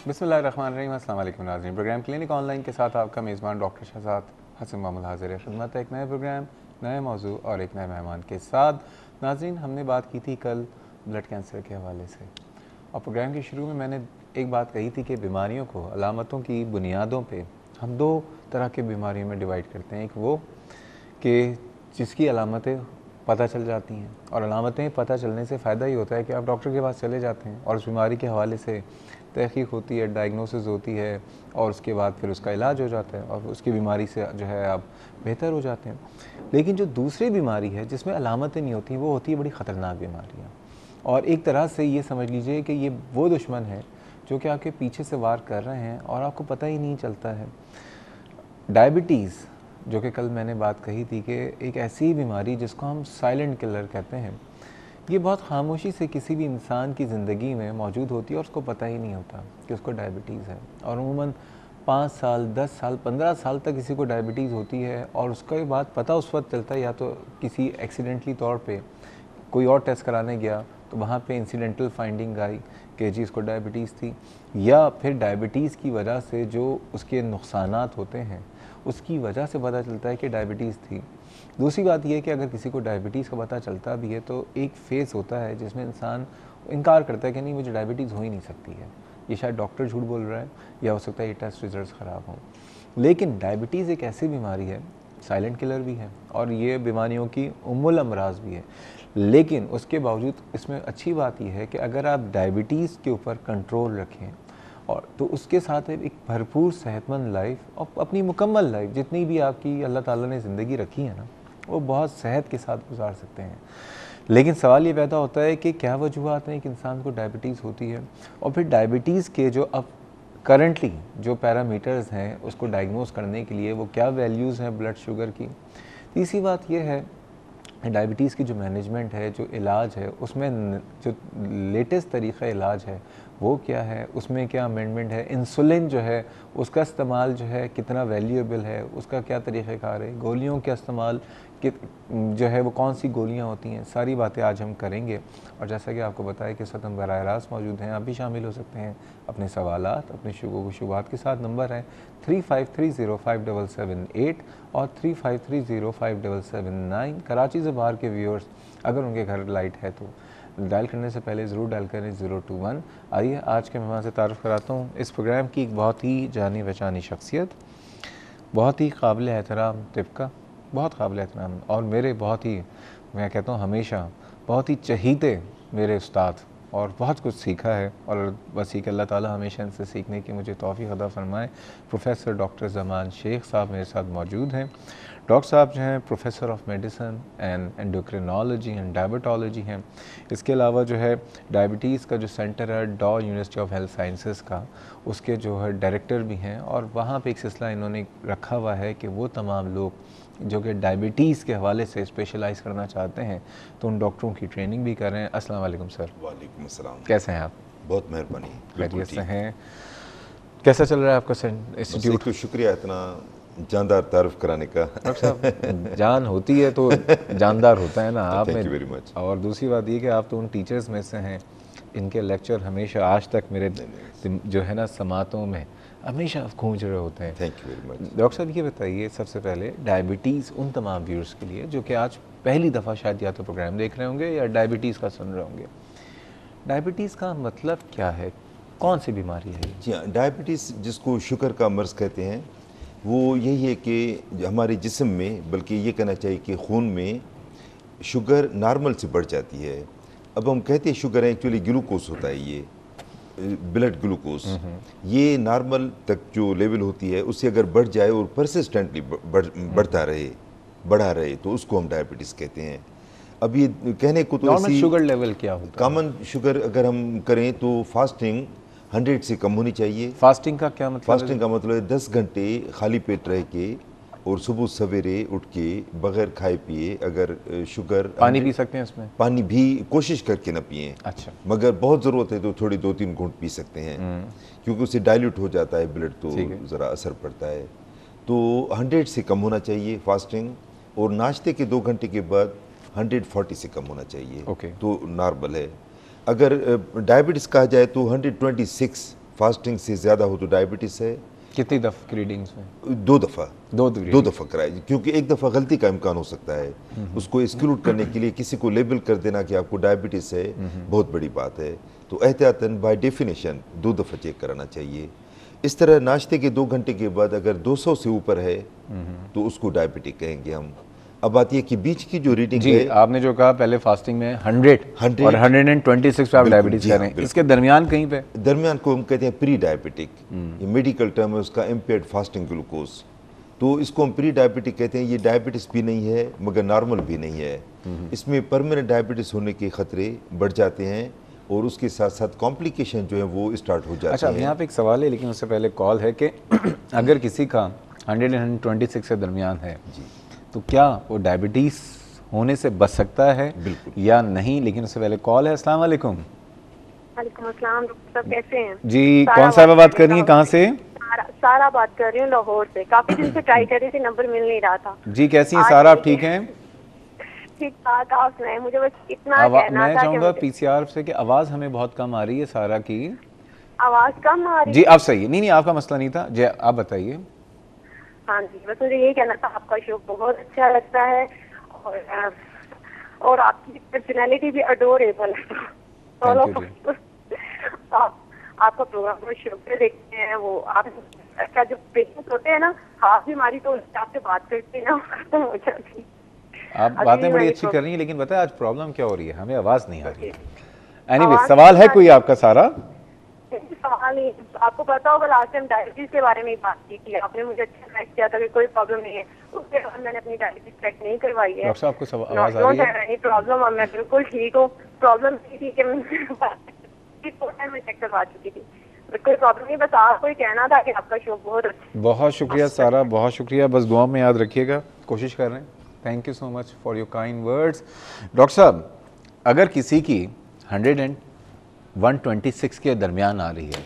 बिस्मिल्लाहिर्रहमानिर्रहीम। अस्सलाम वालेकुम नाज़रीन। प्रोग्राम क्लिनिक ऑनलाइन के साथ आपका मेज़बान डॉक्टर शहजाद हसन मामूल हाज़िर है खिदमत है। एक नए प्रोग्राम, नए मौजू और एक नए मेहमान के साथ। नाज़रीन, हमने बात की थी कल ब्लड कैंसर के हवाले से, और प्रोग्राम के शुरू में मैंने एक बात कही थी कि बीमारियों को अलामतों की बुनियादों पर हम दो तरह के बीमारियों में डिवाइड करते हैं। एक वो कि जिसकी अलामतें पता चल जाती हैं, और अलामतें पता चलने से फ़ायदा ही होता है कि आप डॉक्टर के पास चले जाते हैं और उस बीमारी के हवाले से तहकीक होती है, डायग्नोसिस होती है, और उसके बाद फिर उसका इलाज हो जाता है और उसकी बीमारी से जो है आप बेहतर हो जाते हैं। लेकिन जो दूसरी बीमारी है जिसमें अलामतें नहीं होती, वो होती है बड़ी ख़तरनाक बीमारियाँ। और एक तरह से ये समझ लीजिए कि ये वो दुश्मन है जो कि आपके पीछे से वार कर रहे हैं और आपको पता ही नहीं चलता है। डायबिटीज़, जो कि कल मैंने बात कही थी कि एक ऐसी बीमारी जिसको हम साइलेंट किलर कहते हैं, ये बहुत खामोशी से किसी भी इंसान की ज़िंदगी में मौजूद होती है और उसको पता ही नहीं होता कि उसको डायबिटीज़ है। और अमूमन 5 साल, 10 साल, 15 साल तक किसी को डायबिटीज़ होती है, और उसका ये बात पता उस वक्त चलता है या तो किसी एक्सीडेंटली तौर पे कोई और टेस्ट कराने गया तो वहाँ पे इंसिडेंटल फाइंडिंग आई कि जी इसको डायबिटीज़ थी, या फिर डायबिटीज़ की वजह से जो उसके नुकसानात होते हैं उसकी वजह से पता चलता है कि डायबिटीज़ थी। दूसरी बात यह है कि अगर किसी को डायबिटीज़ का पता चलता भी है तो एक फेज़ होता है जिसमें इंसान इनकार करता है कि नहीं, मुझे डायबिटीज़ हो ही नहीं सकती है, ये शायद डॉक्टर झूठ बोल रहा है, या हो सकता है ये टेस्ट रिजल्ट्स ख़राब हों। लेकिन डायबिटीज़ एक ऐसी बीमारी है, साइलेंट किलर भी है, और ये बीमारियों की उम्मुल अमराज भी है। लेकिन उसके बावजूद इसमें अच्छी बात यह है कि अगर आप डायबिटीज़ के ऊपर कंट्रोल रखें और तो उसके साथ एक भरपूर सेहतमंद लाइफ और अपनी मुकम्मल लाइफ जितनी भी आपकी अल्लाह ताला ने ज़िंदगी रखी है ना, वो बहुत सेहत के साथ गुजार सकते हैं। लेकिन सवाल ये पैदा होता है कि क्या वजूहात हैं कि इंसान को डायबिटीज़ होती है, और फिर डायबिटीज़ के जो अब करंटली जो पैरामीटर्स हैं उसको डायग्नोस करने के लिए वो क्या वैल्यूज़ हैं ब्लड शुगर की। तीसरी बात यह है डायबिटीज़ की जो मैनेजमेंट है, जो इलाज है, उसमें जो लेटेस्ट तरीक़ा इलाज है वो क्या है, उसमें क्या अमेंडमेंट है, इंसुलिन जो है उसका इस्तेमाल जो है कितना वैल्यूएबल है, उसका क्या तरीक़ाकार है, गोलियों का इस्तेमाल जो है वो कौन सी गोलियां होती हैं, सारी बातें आज हम करेंगे। और जैसा कि आपको बताया कि सतम बराह रास्त मौजूद हैं, आप भी शामिल हो सकते हैं अपने सवालात, अपने शुबात के साथ। नंबर है 35305778 और 35305779। कराची से बाहर के व्यूअर्स अगर उनके घर लाइट है तो डायल करने से पहले ज़रूर डायल करें 021। आइए आज के मेहमान से तारुफ़ कराता हूँ। इस प्रोग्राम की एक बहुत ही जानी पहचानी शख्सियत, बहुत ही काबिल एहतराम तिबका, बहुत काबिल एहतराम, और मेरे बहुत ही, मैं कहता हूँ हमेशा बहुत ही चहीते मेरे उस्ताद, और बहुत कुछ सीखा है, और बस ये कि अल्लाह ताला हमेशा इनसे सीखने की मुझे तौफ़ीक़ अता फ़रमाए। प्रोफ़ेसर डॉक्टर ज़मान शेख साहब मेरे साथ मौजूद हैं। डॉक्टर साहब जो हैं professor of medicine and endocrinology and diabetology हैं। इसके अलावा जो है डायबिटीज़ का जो सेंटर है डॉ यूनिवर्सिटी ऑफ हेल्थ साइंसेस का, उसके जो है डायरेक्टर भी हैं, और वहाँ पे एक सिलसिला इन्होंने रखा हुआ है कि वो तमाम लोग जो कि डायबिटीज़ के हवाले से स्पेशलाइज़ करना चाहते हैं तो उन डॉक्टरों की ट्रेनिंग भी कर रहे हैं। अस्सलाम वालेकुम सर। वालेकुम अस्सलाम। कैसे हैं आप? बहुत मेहरबानी। खैरियत से हैं? कैसा चल रहा है आपका इंस्टीट्यूट? तो शुक्रिया इतना जानदार तारुफ कराने का। डॉक्टर साहब, जान होती है तो जानदार होता है ना आप में। Thank you very much. और दूसरी बात ये कि आप तो उन टीचर्स में से हैं, इनके लेक्चर हमेशा आज तक मेरे जो है ना समातों में हमेशा गूंज रहे होते हैं। Thank you very much. Doctor साहब ये बताइए सबसे पहले, डायबिटीज़ उन तमाम व्यूअर्स के लिए जो कि आज पहली दफ़ा शायद या तो प्रोग्राम देख रहे होंगे या डायबिटीज़ का सुन रहे होंगे, डायबिटीज़ का मतलब क्या है, कौन सी बीमारी है? जी हाँ, डायबिटीज़ जिसको शुगर का मर्ज़ कहते हैं, वो यही है कि हमारे जिस्म में, बल्कि ये कहना चाहिए कि खून में शुगर नॉर्मल से बढ़ जाती है। अब हम कहते हैं शुगर है, एक्चुअली ग्लूकोज होता है, ये ब्लड ग्लूकोज, ये नॉर्मल तक जो लेवल होती है उससे अगर बढ़ जाए और परसिस्टेंटली बढ़ा रहे तो उसको हम डायबिटीज़ कहते हैं। अब ये कहने को तो नॉर्मल शुगर लेवल क्या होता है? कॉमन शुगर अगर हम करें तो फास्टिंग 100 से कम होनी चाहिए। फास्टिंग का क्या मतलब? फास्टिंग का मतलब है 10 घंटे खाली पेट रह के और सुबह सवेरे उठ के बगैर खाए पिए अगर शुगर, पानी पी सकते हैं इसमें? पानी भी कोशिश करके ना पिए। अच्छा। मगर बहुत ज़रूरत है तो थोड़ी 2-3 घूंट पी सकते हैं, क्योंकि उससे डाइल्यूट हो जाता है ब्लड, तो ज़रा असर पड़ता है। तो 100 से कम होना चाहिए फास्टिंग, और नाश्ते के 2 घंटे के बाद 140 से कम होना चाहिए। ओके। तो नॉर्मल है। अगर डायबिटीज़ कहा जाए तो 126 फास्टिंग से ज़्यादा हो तो डायबिटीज़ है। कितनी दफ़ा की रीडिंग्स में? 2 दफ़ा, दो 2 दफ़ा कराए, क्योंकि एक दफ़ा गलती का इम्कान हो सकता है। उसको एक्सक्लूड करने के लिए किसी को लेबल कर देना कि आपको डायबिटीज़ है, बहुत बड़ी बात है। तो एहतियातन बाय डेफिनेशन 2 दफ़ा चेक कराना चाहिए। इस तरह नाश्ते के 2 घंटे के बाद अगर 200 से ऊपर है तो उसको डायबिटिक कहेंगे हम। अब बात यह कि बीच की जो रीडिंग जी, है, आपने जो कहा पहले फास्टिंग में 100 और 126 पे आप डायबिटीज जी कर हाँ, रहे हैं, बिल्कुल। इसके दरमियान कहीं पे दरमियान को हम कहते हैं प्री डायबिटिक, ये मेडिकल टर्म है उसका, इम्पेयर्ड फास्टिंग ग्लूकोज। तो इसको हम प्री डायबिटिक कहते हैं। ये डायबिटीज़ भी नहीं है मगर नॉर्मल भी नहीं है। इसमें परमानेंट डायबिटीज़ होने के खतरे बढ़ जाते हैं और उसके साथ साथ कॉम्प्लिकेशन जो है वो स्टार्ट हो जाते अच्छा, हैं। यहाँ पे एक सवाल है, लेकिन उससे पहले कॉल है कि अगर किसी का 100 और 126 के दरमियान है तो क्या वो डायबिटीज़ होने से बच सकता है बिल्कुल। या नहीं? लेकिन उससे पहले कॉल है। अस्सलाम वालेकुम। वालेकुम अस्सलाम, डॉक्टर साहब कैसे हैं? जी, सारा कौन साहब बात कर रही हैं, कहाँ से? सारा बात कर रही हूँ लाहौर से। काफी दिन से ट्राई कर रही थी, नंबर मिल नहीं रहा था। जी, कैसी हैं आज सारा, आप मुझे- ठीक हैं? ठीक ठाक, आप सुनाएं। मुझे बस इतना कहना मैं था कि चाहूँगा मुझे पीसीआर से कि आवाज़ हमें बहुत कम आ रही है सारा की। आवाज कम आ रही जी, है। अब सही है। नहीं, आपका मसला नहीं था जी, आप बताइए। हाँ जी, बस मुझे यही कहना था, आपका शो बहुत अच्छा लगता है और आपकी पर्सनैलिटी भी अडोरेबल है। Thank you जी। आपका प्रोग्राम बहुत शौक से देखते हैं। वो आपका जो पेशेंट होते हैं ना, हाथ बीमारी, तो उससे आपसे बात करते हैं ना, खत्म हो जाती है। आप अभी बातें भी बड़ी मैंने अच्छी कर रही हैं, लेकिन बताए आज प्रॉब्लम क्या हो रही है? हमें आवाज़ नहीं आ रही है। एनीवे, आवाज़ सवाल नहीं है आ कोई रही। आपका सारा? सवाल नहीं, आपको पता होगा लास्ट टाइम डायबिटीज के बारे में बात की थी आपने, मुझे अच्छा गाइड किया था कि कोई प्रॉब्लम नहीं है। उसके बाद मैंने अपनी डायबिटीज चेक नहीं करवाई है। डॉक्टर साहब, आपको आवाज़ आ रही है? नहीं प्रॉब्लम, अब मैं बिल्कुल ठीक हूँ। प्रॉब्लम थी कि मैं चेक करवा चुकी थी, कोई प्रॉब्लम नहीं। बस आपको ही कहना था कि आपका शो बहुत अच्छा। बहुत शुक्रिया सारा, बहुत शुक्रिया। बस दुआ में याद रखिएगा, कोशिश कर रहे हैं। Thank you so much for your kind words. Doctor साहब, अगर किसी की 100 और 126 के दरमियान आ रही है,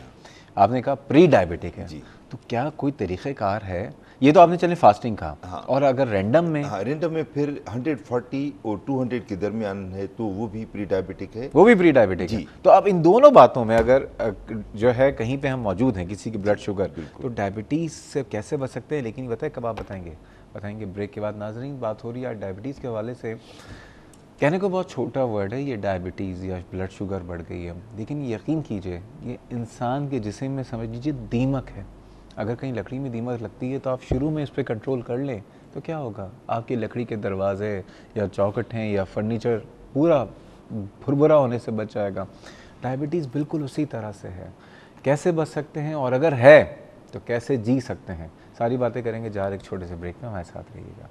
आपने कहा प्री डायबिटिक है, तो क्या कोई तरीक़ेकार है? ये तो आपने चले फास्टिंग का। हाँ। और अगर रैंडम में? हाँ, रैंडम में फिर 140 और 200 के दरमियान है तो वो भी प्री डायबिटिक है। वो भी प्री डायबिटिक है। तो अब इन दोनों बातों में अगर जो है कहीं पे हम मौजूद हैं, किसी की ब्लड शुगर, तो डायबिटीज़ से कैसे बच सकते हैं? लेकिन बताए कब आप बताएंगे ब्रेक के बाद। नाजरीन, बात हो रही है डायबिटीज़ के हवाले से। कहने को बहुत छोटा वर्ड है ये, डायबिटीज़ या ब्लड शुगर बढ़ गई है, लेकिन यकीन कीजिए ये इंसान के जिस्म में समझ लीजिए दीमक है। अगर कहीं लकड़ी में दीमक लगती है तो आप शुरू में इस पर कंट्रोल कर लें तो क्या होगा, आपकी लकड़ी के दरवाजे या चौखट हैं या फर्नीचर पूरा भुरभुरा होने से बच जाएगा। डायबिटीज़ बिल्कुल उसी तरह से है। कैसे बच सकते हैं और अगर है तो कैसे जी सकते हैं, सारी बातें करेंगे। एक छोटे से ब्रेक में हमारे साथ रहिएगा।